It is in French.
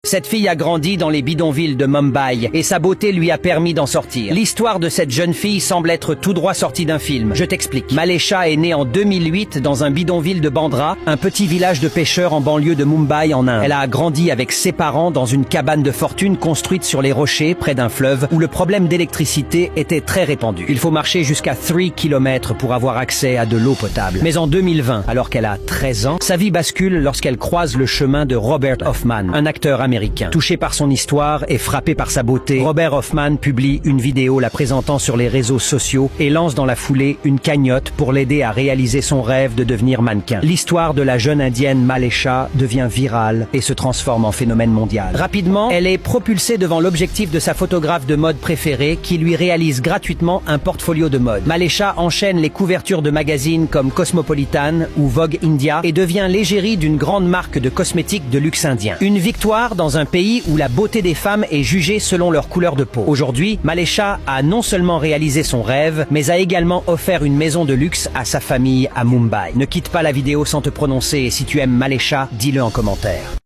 Cette fille a grandi dans les bidonvilles de Mumbai et sa beauté lui a permis d'en sortir. L'histoire de cette jeune fille semble être tout droit sortie d'un film. Je t'explique. Malesha est née en 2008 dans un bidonville de Bandra, un petit village de pêcheurs en banlieue de Mumbai en Inde. Elle a grandi avec ses parents dans une cabane de fortune construite sur les rochers près d'un fleuve où le problème d'électricité était très répandu. Il faut marcher jusqu'à 3 km pour avoir accès à de l'eau potable. Mais en 2020, alors qu'elle a 13 ans, sa vie bascule lorsqu'elle croise le chemin de Robert Hoffman, un acteur américain. Touché par son histoire et frappé par sa beauté, Robert Hoffman publie une vidéo la présentant sur les réseaux sociaux et lance dans la foulée une cagnotte pour l'aider à réaliser son rêve de devenir mannequin. L'histoire de la jeune indienne Malesha devient virale et se transforme en phénomène mondial. Rapidement, elle est propulsée devant l'objectif de sa photographe de mode préférée qui lui réalise gratuitement un portfolio de mode. Malesha enchaîne les couvertures de magazines comme Cosmopolitan ou Vogue India et devient l'égérie d'une grande marque de cosmétiques de luxe indien. Une victoire dans un pays où la beauté des femmes est jugée selon leur couleur de peau. Aujourd'hui, Malesha a non seulement réalisé son rêve, mais a également offert une maison de luxe à sa famille à Mumbai. Ne quitte pas la vidéo sans te prononcer et si tu aimes Malesha, dis-le en commentaire.